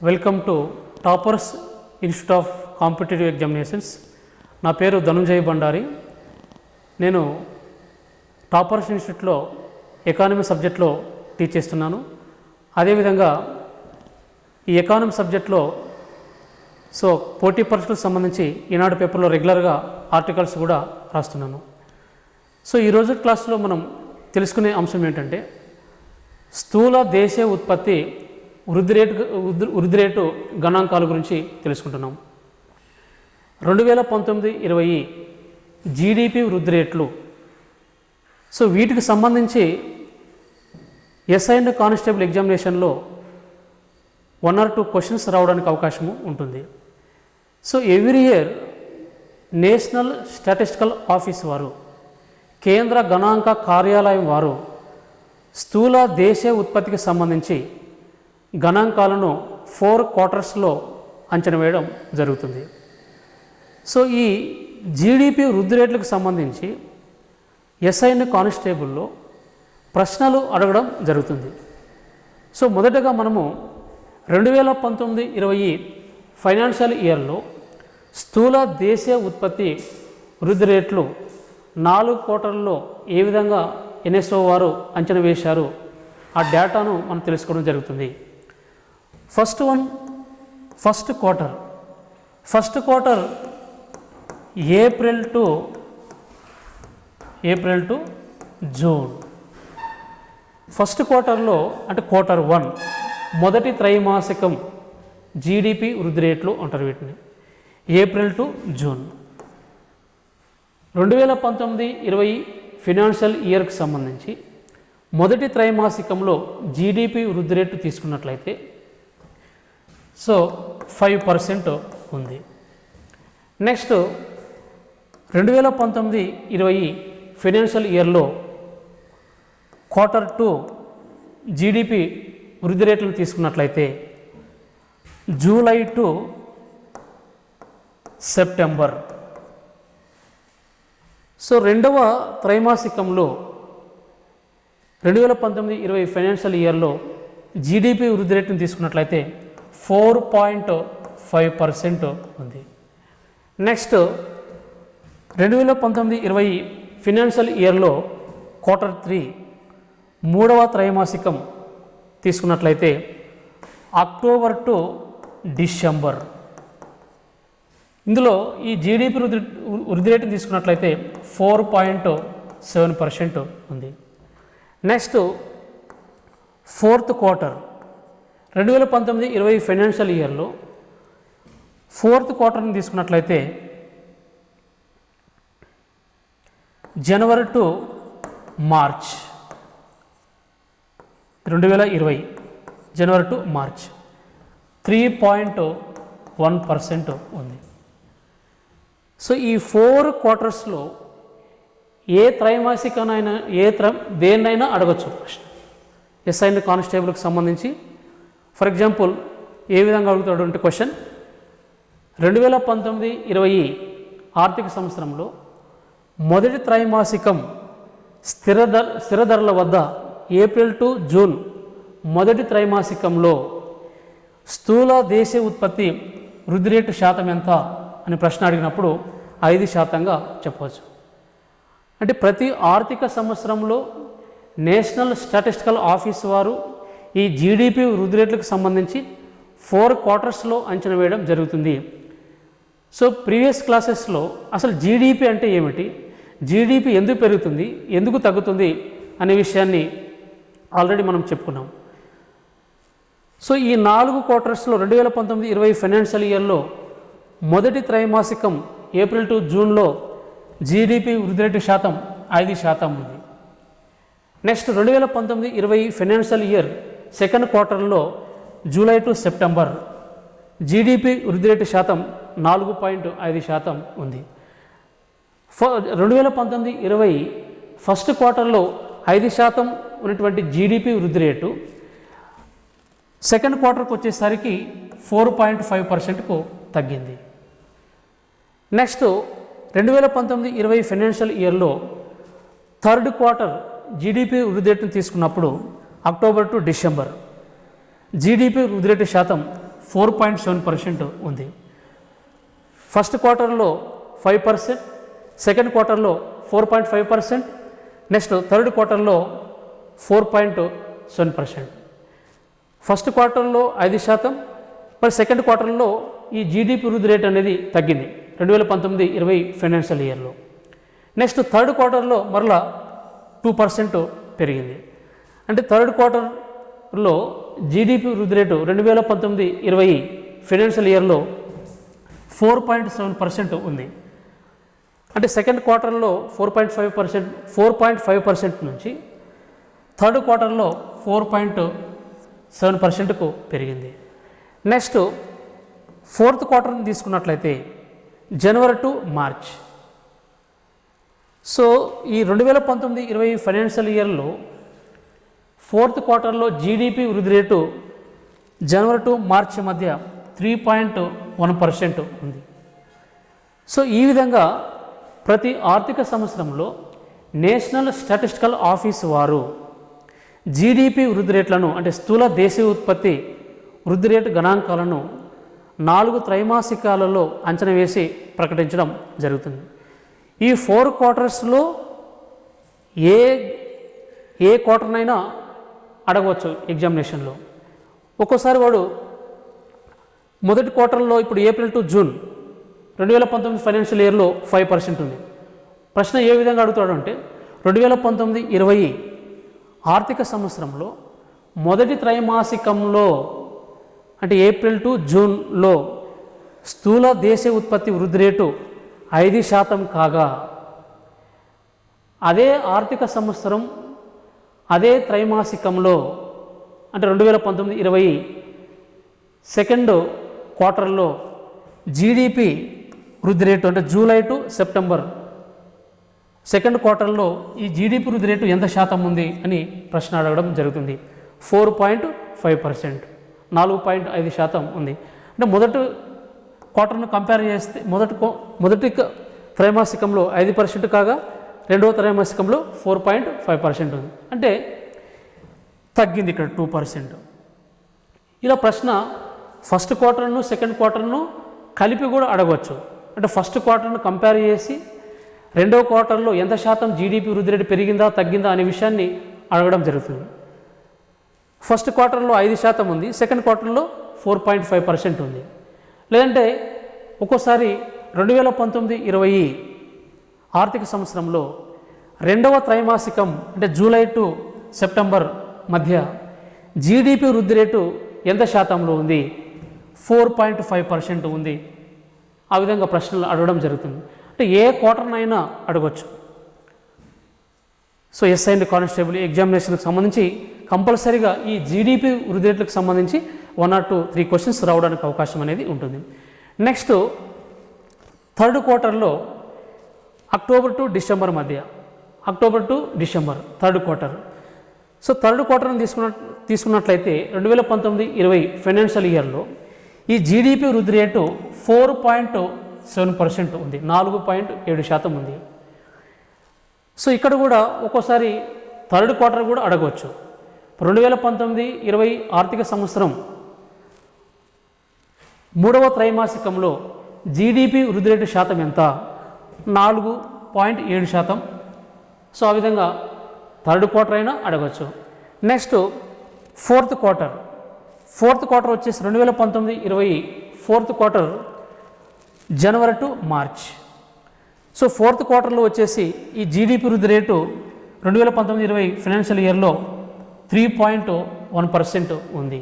Welcome to toppers institute of competitive examinations. నా పేరు ధనుంజయ్ బండారి. నేను టాపర్స్ ఇన్స్టిట్యూట్లో ఎకానమీ సబ్జెక్ట్లో టీచ్ చేస్తున్నాను. అదేవిధంగా ఈ ఎకానమీ సబ్జెక్ట్లో పోటీ పరీక్షలకు సంబంధించి ఈనాడు పేపర్లో రెగ్యులర్గా ఆర్టికల్స్ కూడా రాస్తున్నాను. ఈరోజు క్లాస్లో మనం తెలుసుకునే అంశం ఏంటంటే స్థూల దేశీయ ఉత్పత్తి వృద్ధి రేటు గణాంకాల గురించి తెలుసుకుంటున్నాం. 2019-20 జీడిపి వృద్ధి రేట్లు. వీటికి సంబంధించి ఎస్ఐ అండ్ కానిస్టేబుల్ ఎగ్జామినేషన్లో 1 or 2 క్వశ్చన్స్ రావడానికి అవకాశం ఉంటుంది. Every year national statistical office వారు, కేంద్ర గణాంక కార్యాలయం వారు స్థూల దేశీయ ఉత్పత్తికి సంబంధించి గణాంకాలను 4 క్వార్టర్స్లో అంచనా వేయడం జరుగుతుంది. ఈ జీడిపి వృద్ధి రేట్లకు సంబంధించి ఎస్ఐ అండ్ కానిస్టేబుల్లో ప్రశ్నలు అడగడం జరుగుతుంది. మొదటగా మనము 2019-20 ఫైనాన్షియల్ ఇయర్లో స్థూల దేశీయ ఉత్పత్తి వృద్ధి రేట్లు 4 క్వార్టర్లలో ఏ విధంగా ఎన్ఎస్ఓ వారు అంచనా వేశారు, ఆ డేటాను మనం తెలుసుకోవడం జరుగుతుంది. First quarter April to June. First క్వార్టర్లో అంటే క్వార్టర్ 1 మొదటి త్రైమాసికం జీడిపి వృద్ధి రేట్లు అంటారు వీటిని. ఏప్రిల్ టు జూన్ 2019-20 ఫైనాన్షియల్ ఇయర్కి సంబంధించి మొదటి త్రైమాసికంలో జీడిపి వృద్ధి రేటు తీసుకున్నట్లయితే 5% ఉంది. నెక్స్ట్ 2019-20 ఫైనాన్షియల్ ఇయర్లో క్వార్టర్ 2 జీడిపి వృద్ధి రేట్లను తీసుకున్నట్లయితే జూలై టు సెప్టెంబర్. రెండవ త్రైమాసికంలో 2019-20 ఫైనాన్షియల్ ఇయర్లో జీడిపి వృద్ధి రేటును తీసుకున్నట్లయితే 4.5% ఉంది. నెక్స్ట్ 2019-20 ఫైనాన్షియల్ ఇయర్లో క్వార్టర్ 3 మూడవ త్రైమాసికం తీసుకున్నట్లయితే అక్టోబర్ టు డిసెంబర్. ఇందులో ఈ జీడిపి వృద్ధి రేటును తీసుకున్నట్లయితే 4.7% ఉంది. నెక్స్ట్ ఫోర్త్ క్వార్టర్ 2019-20 ఫైనాన్షియల్ ఇయర్లో ఫోర్త్ క్వార్టర్ని తీసుకున్నట్లయితే జనవరి టు మార్చ్ 2020 జనవరి టు మార్చ్ 3.1% ఉంది. ఈ 4 క్వార్టర్స్లో ఏ త్రైమాసికనైనా దేన్నైనా అడగచ్చు ప్రశ్న. ఎస్ఐ అండ్ కానిస్టేబుల్కి సంబంధించి ఫర్ ఎగ్జాంపుల్ ఏ విధంగా అడుగుతాడు అంటే క్వశ్చన్ 2019-20 ఆర్థిక సంవత్సరంలో మొదటి త్రైమాసికం స్థిర ధరల వద్ద ఏప్రిల్ టు జూన్ మొదటి త్రైమాసికంలో స్థూల దేశీయ ఉత్పత్తి వృద్ధి రేటు శాతం ఎంత అని ప్రశ్న అడిగినప్పుడు 5%గా చెప్పవచ్చు. అంటే ప్రతి ఆర్థిక సంవత్సరంలో నేషనల్ స్టాటిస్టికల్ ఆఫీస్ వారు ఈ జీడిపి వృద్ధి రేట్లకు సంబంధించి 4 క్వార్టర్స్లో అంచనా వేయడం జరుగుతుంది. ప్రీవియస్ క్లాసెస్లో అసలు జీడిపి అంటే ఏమిటి, జీడిపి ఎందుకు పెరుగుతుంది, ఎందుకు తగ్గుతుంది అనే విషయాన్ని ఆల్రెడీ మనం చెప్పుకున్నాం. ఈ 4 క్వార్టర్స్లో 2019-20 ఫైనాన్షియల్ ఇయర్లో మొదటి త్రైమాసికం ఏప్రిల్ టు జూన్లో జీడిపి వృద్ధి రేటు శాతం 5% ఉంది. నెక్స్ట్ 2019-20 ఫైనాన్షియల్ ఇయర్ సెకండ్ క్వార్టర్లో జూలై టు సెప్టెంబర్ జీడిపి వృద్ధి రేటు శాతం 4.5% ఉంది. 2019-20 ఫస్ట్ క్వార్టర్లో 5% ఉన్నటువంటి జీడిపి వృద్ధి రేటు సెకండ్ క్వార్టర్కి వచ్చేసరికి 4.5%కు తగ్గింది. నెక్స్ట్ 2019-20 ఫైనాన్షియల్ ఇయర్లో థర్డ్ క్వార్టర్ జీడిపి వృద్ధి రేటును తీసుకున్నప్పుడు అక్టోబర్ టు డిసెంబర్ జీడిపి వృద్ధి రేటు శాతం 4.7% ఉంది. ఫస్ట్ క్వార్టర్లో 5%, సెకండ్ క్వార్టర్లో 4.5%, నెక్స్ట్ థర్డ్ క్వార్టర్లో 4.7%. ఫస్ట్ క్వార్టర్లో 5%, మరి సెకండ్ క్వార్టర్లో ఈ జీడిపి వృద్ధి రేట్ అనేది తగ్గింది 2019-20 ఫైనాన్షియల్ ఇయర్లో. నెక్స్ట్ థర్డ్ క్వార్టర్లో మరలా 2% పెరిగింది. అంటే థర్డ్ క్వార్టర్లో జీడిపి వృద్ధి రేటు 2019-20 ఫైనాన్షియల్ ఇయర్లో 4.7% ఉంది. అంటే సెకండ్ క్వార్టర్లో 4.5% నుంచి థర్డ్ క్వార్టర్లో 4.7%కు పెరిగింది. నెక్స్ట్ ఫోర్త్ క్వార్టర్ని తీసుకున్నట్లయితే జనవరి టు మార్చ్. సో ఈ 2019-20 ఫైనాన్షియల్ ఇయర్లో ఫోర్త్ క్వార్టర్లో జీడిపి వృద్ధి రేటు జనవరి టు మార్చ్ మధ్య 3.1% ఉంది. సో ఈ విధంగా ప్రతి ఆర్థిక సంవత్సరంలో నేషనల్ స్టాటిస్టికల్ ఆఫీస్ వారు జీడిపి వృద్ధి రేట్లను అంటే స్థూల దేశీయ ఉత్పత్తి వృద్ధి రేటు గణాంకాలను 4 త్రైమాసికాలలో అంచనా వేసి ప్రకటించడం జరుగుతుంది. ఈ 4 క్వార్టర్స్లో ఏ క్వార్టర్నైనా అడగవచ్చు ఎగ్జామినేషన్లో. ఒక్కోసారి వాడు మొదటి క్వార్టర్లో ఇప్పుడు ఏప్రిల్ టు జూన్ 2019 ఫైనాన్షియల్ ఇయర్లో 5% ఉంది. ప్రశ్న ఏ విధంగా అడుగుతాడు అంటే 2019-20 ఆర్థిక సంవత్సరంలో మొదటి త్రైమాసికంలో అంటే ఏప్రిల్ టు జూన్లో స్థూల దేశీయ ఉత్పత్తి వృద్ధి రేటు 5% కాగా అదే ఆర్థిక సంవత్సరం అదే త్రైమాసికంలో అంటే 2019-20 సెకండ్ క్వార్టర్లో జీడిపి వృద్ధి రేటు అంటే జూలై టు సెప్టెంబర్ సెకండ్ క్వార్టర్లో ఈ జీడిపి వృద్ధి రేటు ఎంత శాతం ఉంది అని ప్రశ్న అడగడం జరుగుతుంది. 4.5%, 4.5% ఉంది. అంటే మొదటి క్వార్టర్ను కంపేర్ చేస్తే మొదటి త్రైమాసికంలో 5% కాగా రెండవ త్రైమాసికంలో 4.5% ఉంది. అంటే తగ్గింది ఇక్కడ 2%. ఇలా ప్రశ్న ఫస్ట్ క్వార్టర్ను సెకండ్ క్వార్టర్ను కలిపి కూడా అడగవచ్చు. అంటే ఫస్ట్ క్వార్టర్ను కంపేర్ చేసి రెండవ క్వార్టర్లో ఎంత శాతం జీడిపి వృద్ధి రేటు పెరిగిందా తగ్గిందా అనే విషయాన్ని అడగడం జరుగుతుంది. ఫస్ట్ క్వార్టర్లో 5% ఉంది, సెకండ్ క్వార్టర్లో 4.5% ఉంది. లేదంటే ఒక్కోసారి 2019-20 ఆర్థిక సంవత్సరంలో రెండవ త్రైమాసికం అంటే జూలై టు సెప్టెంబర్ మధ్య జీడిపి వృద్ధి రేటు ఎంత శాతంలో ఉంది, 4.5% ఉంది. ఆ విధంగా ప్రశ్నలు అడగడం జరుగుతుంది. అంటే ఏ క్వార్టర్నైనా అడగవచ్చు. సో ఎస్ఐ అండ్ కానిస్టేబుల్ ఎగ్జామినేషన్కి సంబంధించి కంపల్సరీగా ఈ జీడిపి వృద్ధి రేట్లకు సంబంధించి 1 or 2-3 క్వశ్చన్స్ రావడానికి అవకాశం అనేది ఉంటుంది. నెక్స్ట్ థర్డ్ క్వార్టర్లో అక్టోబర్ టు డిసెంబర్ మధ్య, October to December third quarter. So third క్వార్టర్ని తీసుకున్నట్లయితే 2019-20 ఫైనాన్షియల్ ఇయర్లో ఈ జీడిపి వృద్ధి రేటు 4.7% ఉంది, 4.7% ఉంది. సో ఇక్కడ కూడా ఒక్కోసారి థర్డ్ క్వార్టర్ కూడా అడగవచ్చు. 2019-20 ఆర్థిక సంవత్సరం మూడవ త్రైమాసికంలో జీడిపి వృద్ధి రేటు శాతం ఎంత, 4.7%. సో ఆ విధంగా థర్డ్ క్వార్టర్ అయినా అడగవచ్చు. నెక్స్ట్ ఫోర్త్ క్వార్టర్ వచ్చేసి 2019-20 fourth quarter January to March. So fourth క్వార్టర్లో వచ్చేసి ఈ జీడిపి వృద్ధి రేటు 2019-20 ఫైనాన్షియల్ ఇయర్లో 3.1% ఉంది.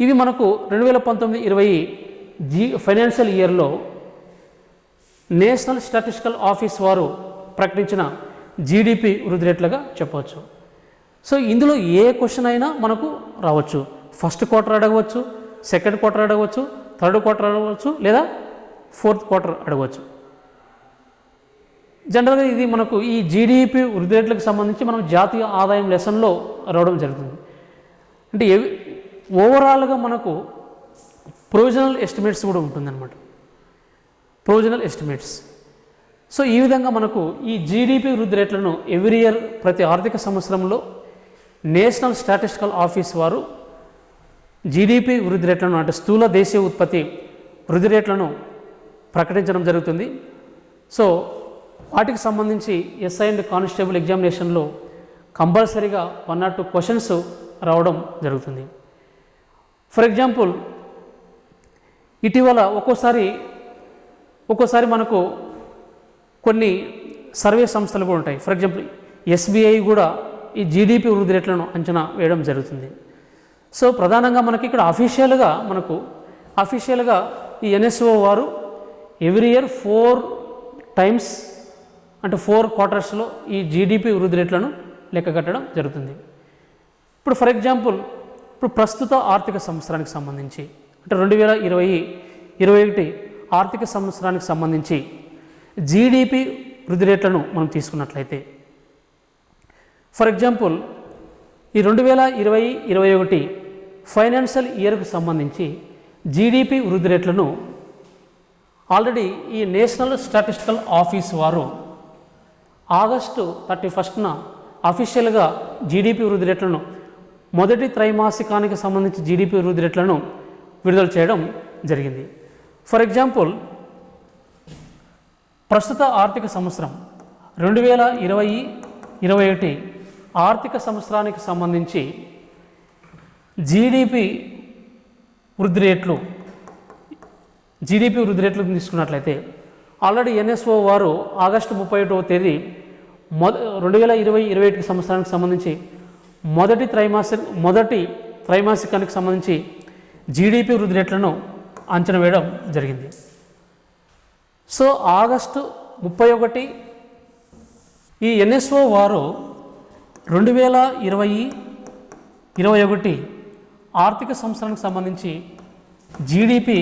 ఇవి మనకు 2019-20 ఫైనాన్షియల్ ఇయర్లో నేషనల్ స్టాటిస్టికల్ ఆఫీస్ వారు ప్రకటించిన జీడిపి వృద్ధి రేట్లుగా చెప్పవచ్చు. సో ఇందులో ఏ క్వశ్చన్ అయినా మనకు రావచ్చు. ఫస్ట్ క్వార్టర్ అడగవచ్చు, సెకండ్ క్వార్టర్ అడగవచ్చు, థర్డ్ క్వార్టర్ అడగవచ్చు, లేదా ఫోర్త్ క్వార్టర్ అడగవచ్చు. జనరల్గా ఇది మనకు ఈ జీడిపి వృద్ధి రేట్లకు సంబంధించి మనం జాతీయ ఆదాయం లెసన్లో రావడం జరుగుతుంది. అంటే ఓవరాల్గా మనకు ప్రొవిజనల్ ఎస్టిమేట్స్ కూడా ఉంటుందన్నమాట, ప్రొవిజనల్ ఎస్టిమేట్స్. సో ఈ విధంగా మనకు ఈ జీడిపి వృద్ధి రేట్లను ఎవ్రీ ఇయర్ ప్రతి ఆర్థిక సంవత్సరంలో నేషనల్ స్టాటిస్టికల్ ఆఫీస్ వారు జీడిపి వృద్ధి రేట్లను అంటే స్థూల దేశీయ ఉత్పత్తి వృద్ధి రేట్లను ప్రకటించడం జరుగుతుంది. సో వాటికి సంబంధించి ఎస్ఐ అండ్ కానిస్టేబుల్ ఎగ్జామినేషన్లో కంపల్సరీగా 1 or 2 క్వశ్చన్స్ రావడం జరుగుతుంది. ఫర్ ఎగ్జాంపుల్ ఇటీవల ఒక్కోసారి మనకు కొన్ని సర్వే సంస్థలు కూడా ఉంటాయి. ఫర్ ఎగ్జాంపుల్ ఎస్బీఐ కూడా ఈ జీడిపి వృద్ధి రేట్లను అంచనా వేయడం జరుగుతుంది. సో ప్రధానంగా మనకి ఇక్కడ అఫీషియల్గా ఈ ఎన్ఎస్ఓ వారు ఎవ్రీ ఇయర్ 4 times అంటే 4 quartersలో ఈ జీడిపి వృద్ధి రేట్లను లెక్క కట్టడం జరుగుతుంది. ఇప్పుడు ఫర్ ఎగ్జాంపుల్ ప్రస్తుత ఆర్థిక సంవత్సరానికి సంబంధించి అంటే 2020-21 ఆర్థిక సంవత్సరానికి సంబంధించి జీడిపి వృద్ధి రేట్లను మనం తీసుకున్నట్లయితే ఫర్ ఎగ్జాంపుల్ ఈ 2020-21 ఫైనాన్షియల్ ఇయర్కు సంబంధించి జీడిపి వృద్ధి రేట్లను ఆల్రెడీ ఈ నేషనల్ స్టాటిస్టికల్ ఆఫీస్ వారు ఆగస్టు 31న అఫీషియల్గా జీడిపి వృద్ధి రేట్లను మొదటి త్రైమాసికానికి సంబంధించి జీడిపి వృద్ధి రేట్లను విడుదల చేయడం జరిగింది. ఫర్ ఎగ్జాంపుల్ ప్రస్తుత ఆర్థిక సంవత్సరం 2020-21 ఆర్థిక సంవత్సరానికి సంబంధించి జీడిపి వృద్ధి రేట్లు తీసుకున్నట్లయితే ఆల్రెడీ ఎన్ఎస్ఓ వారు ఆగస్టు 31వ తేదీ 2020-21 సంవత్సరానికి సంబంధించి మొదటి త్రైమాసికానికి సంబంధించి జీడిపి వృద్ధి రేట్లను అంచనా వేయడం జరిగింది. సో ఆగస్టు 31 ఈ ఎన్ఎస్ఓ వారు 2020-21 ఆర్థిక సంవత్సరానికి సంబంధించి జీడిపి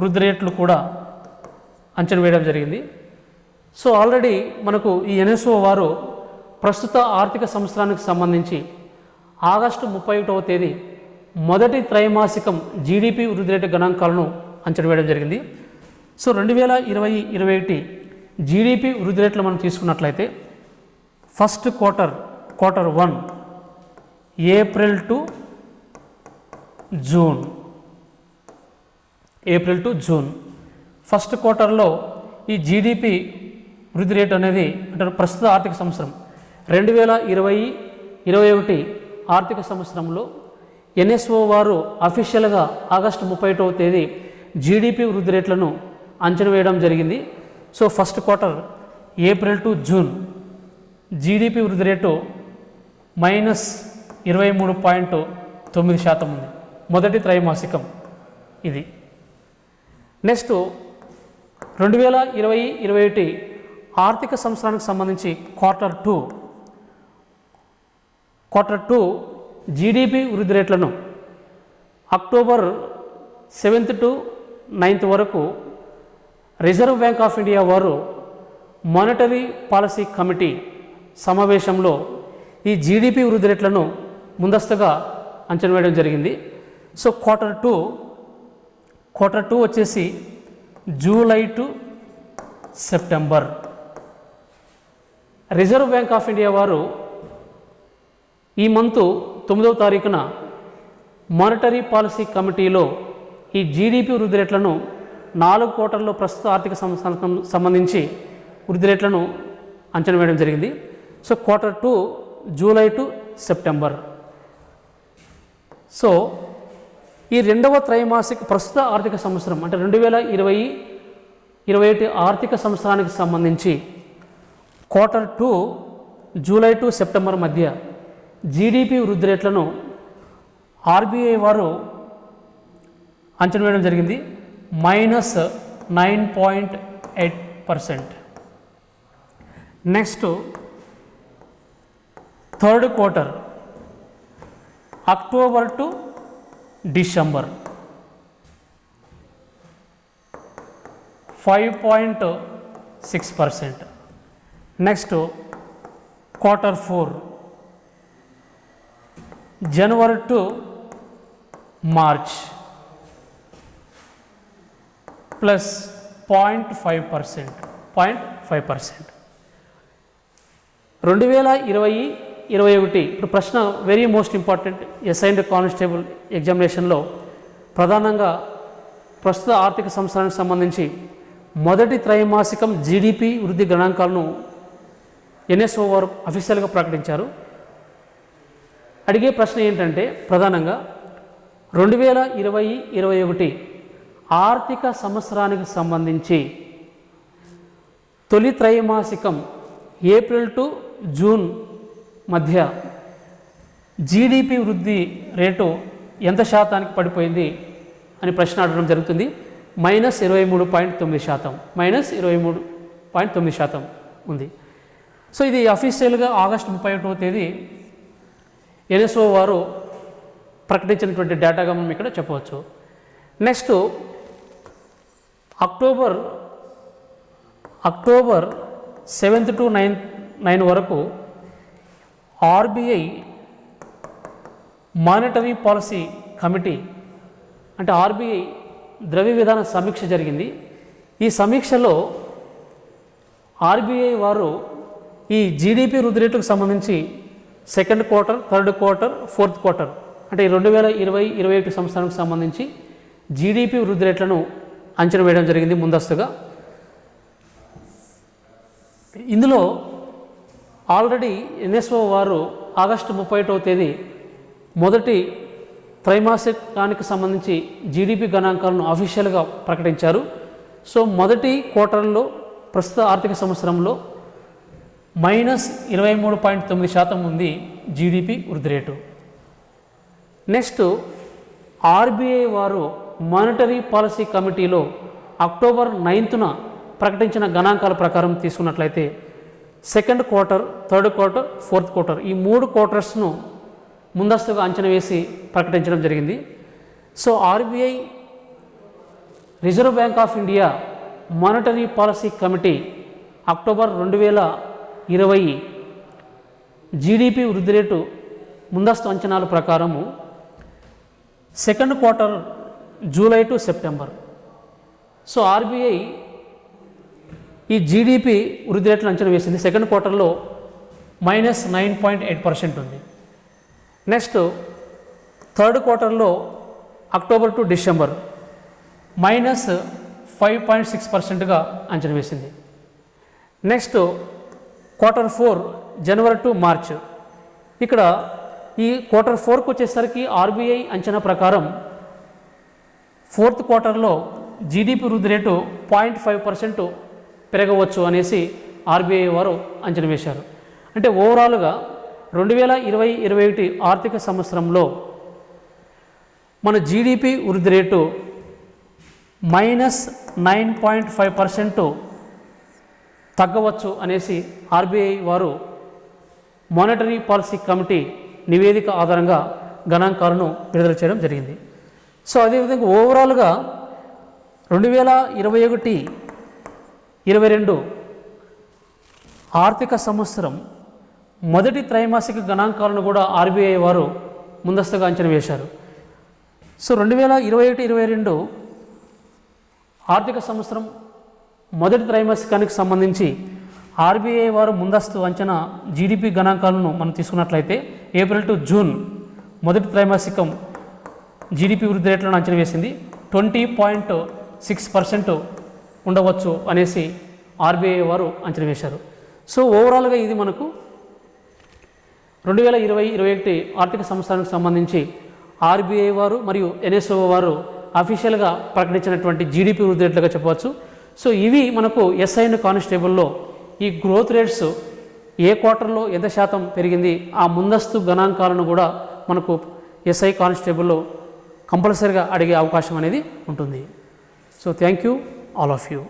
వృద్ధి రేట్లు కూడా అంచనా వేయడం జరిగింది. సో ఆల్రెడీ మనకు ఈ ఎన్ఎస్ఓ వారు ప్రస్తుత ఆర్థిక సంవత్సరానికి సంబంధించి ఆగస్టు 31వ తేదీ మొదటి త్రైమాసికం జీడిపి వృద్ధి రేటు గణాంకాలను అంచనా వేయడం జరిగింది. సో 2020-21 జీడిపి వృద్ధి రేట్లు మనం తీసుకున్నట్లయితే first quarter 1 April to June first క్వార్టర్లో ఈ జీడిపి వృద్ధి రేటు అనేది అంటే ప్రస్తుత ఆర్థిక సంవత్సరం 2020-21 ఆర్థిక సంవత్సరంలో ఎన్ఎస్ఓ వారు అఫీషియల్గా ఆగస్టు 31వ తేదీ జీడిపి వృద్ధి రేట్లను అంచనా వేయడం జరిగింది. So first quarter April to June GDP వృద్ధి రేటు -23.9% ఉంది మొదటి త్రైమాసికం ఇది. నెక్స్ట్ 2020-21 ఆర్థిక సంవత్సరానికి సంబంధించి క్వార్టర్ 2 జీడిపి వృద్ధి రేట్లను అక్టోబర్ 7th to 9th వరకు రిజర్వ్ బ్యాంక్ ఆఫ్ ఇండియా వారు మానిటరీ పాలసీ కమిటీ సమావేశంలో ఈ జీడిపి వృద్ధి రేట్లను ముందస్తుగా అంచనా వేయడం జరిగింది. సో క్వార్టర్ టూ వచ్చేసి July to September. Reserve bank of India వారు ఈ మంత్ 9వ తారీఖున మానిటరీ పాలసీ కమిటీలో ఈ జీడిపి వృద్ధి రేట్లను 4 క్వార్టర్లో ప్రస్తుత ఆర్థిక సంవత్సరానికి సంబంధించి వృద్ధి రేట్లను అంచనా వేయడం జరిగింది. So quarter 2 July to September. So ఈ రెండవ త్రైమాసిక ప్రస్తుత ఆర్థిక సంవత్సరం అంటే 2020-21 ఆర్థిక సంవత్సరానికి సంబంధించి క్వార్టర్ 2 జూలై టు సెప్టెంబర్ మధ్య జీడిపి వృద్ధి రేట్లను ఆర్బీఐ వారు అంచనా వేయడం జరిగింది -9.8%. Next third quarter October to December 5.6%. Next quarter 4 January to March plus 0.5%. 2020-21 21 ఇప్పుడు ప్రశ్న very most important SI and constable ఎగ్జామినేషన్లో ప్రధానంగా ప్రస్తుత ఆర్థిక సంవత్సరానికి సంబంధించి మొదటి త్రైమాసికం జీడిపి వృద్ధి గణాంకాలను ఎన్ఎస్ఓ వారు అఫీషియల్గా ప్రకటించారు. అడిగే ప్రశ్న ఏంటంటే ప్రధానంగా 2020-21 ఆర్థిక సంవత్సరానికి సంబంధించి తొలి త్రైమాసికం ఏప్రిల్ టు జూన్ మధ్య జీడిపి వృద్ధి రేటు ఎంత శాతానికి పడిపోయింది అని ప్రశ్న అడగడం జరుగుతుంది. -23.9%, -23.9% ఉంది. సో ఇది అఫీషియల్గా ఆగస్టు 31వ తేదీ ఎన్ఎస్ఓ వారు ప్రకటించినటువంటి డేటాగా మనం ఇక్కడ చెప్పవచ్చు. నెక్స్ట్ అక్టోబర్ 7th to 9 వరకు ఆర్బీఐ మానిటరీ పాలసీ కమిటీ అంటే ఆర్బీఐ ద్రవ్య విధాన సమీక్ష జరిగింది. ఈ సమీక్షలో ఆర్బీఐ వారు ఈ జీడిపి వృద్ధి రేటుకు సంబంధించి second quarter, third quarter, fourth quarter అంటే 2020-21 సంవత్సరానికి సంబంధించి జీడిపి వృద్ధి రేట్లను అంచనా వేయడం జరిగింది ముందస్తుగా. ఇందులో ఆల్రెడీ ఎన్ఎస్ఓ వారు ఆగస్టు 31వ తేదీ మొదటి త్రైమాసికానికి సంబంధించి జీడిపి గణాంకాలను అఫీషియల్గా ప్రకటించారు. సో మొదటి క్వార్టర్లో ప్రస్తుత ఆర్థిక సంవత్సరంలో -23.9% ఉంది జీడిపి వృద్ధి రేటు. నెక్స్ట్ ఆర్బీఐ వారు మానిటరీ పాలసీ కమిటీలో అక్టోబర్ 9th ప్రకటించిన గణాంకాల ప్రకారం తీసుకున్నట్లయితే second quarter, third quarter, fourth quarter ఈ 3 క్వార్టర్స్ను ముందస్తుగా అంచనా వేసి ప్రకటించడం జరిగింది. So RBI reserve bank of India monetary policy committee October 2020 GDP వృద్ధి రేటు ముందస్తు అంచనాల ప్రకారము second quarter July to September. So RBI ఈ జీడిపి వృద్ధి రేట్లను అంచనా వేసింది. సెకండ్ క్వార్టర్లో -9.8% ఉంది. నెక్స్ట్ థర్డ్ క్వార్టర్లో అక్టోబర్ టు డిసెంబర్ -5.6%గా అంచనా వేసింది. Next quarter 4 January to March. ఇక్కడ ఈ క్వార్టర్ 4కు వచ్చేసరికి ఆర్బీఐ అంచనా ప్రకారం ఫోర్త్ క్వార్టర్లో జీడిపి వృద్ధి రేటు 0.5% పెరగవచ్చు అనేసి ఆర్బీఐ వారు అంచనా వేశారు. అంటే ఓవరాల్గా 2020-21 ఆర్థిక సంవత్సరంలో మన జీడిపి వృద్ధి రేటు -9.5% తగ్గవచ్చు అనేసి ఆర్బీఐ వారు మానిటరీ పాలసీ కమిటీ నివేదిక ఆధారంగా గణాంకాలను విడుదల చేయడం జరిగింది. సో అదేవిధంగా ఓవరాల్గా 2021-22 ఆర్థిక సంవత్సరం మొదటి త్రైమాసిక గణాంకాలను కూడా ఆర్బీఐ వారు ముందస్తుగా అంచనా వేశారు. సో 2021-22 ఆర్థిక సంవత్సరం మొదటి త్రైమాసికానికి సంబంధించి ఆర్బీఐ వారు ముందస్తు అంచనా జీడిపి గణాంకాలను మనం తీసుకున్నట్లయితే ఏప్రిల్ టు జూన్ మొదటి త్రైమాసికం జీడిపి వృద్ధి రేట్లను అంచనా వేసింది 20.6% ఉండవచ్చు అనేసి ఆర్బీఐ వారు అంచనా వేశారు. సో ఓవరాల్గా ఇది మనకు 2020-21 ఆర్థిక సంవత్సరానికి సంబంధించి ఆర్బీఐ వారు మరియు ఎన్ఎస్ఓ వారు అఫీషియల్గా ప్రకటించినటువంటి జీడిపి వృద్ధి రేట్లుగా చెప్పవచ్చు. సో ఇవి మనకు ఎస్ఐ అండ్ కానిస్టేబుల్లో ఈ గ్రోత్ రేట్స్ ఏ క్వార్టర్లో ఎంత శాతం పెరిగింది ఆ ముందస్తు గణాంకాలను కూడా మనకు ఎస్ఐ కానిస్టేబుల్లో కంపల్సరీగా అడిగే అవకాశం అనేది ఉంటుంది. So thank you all of you.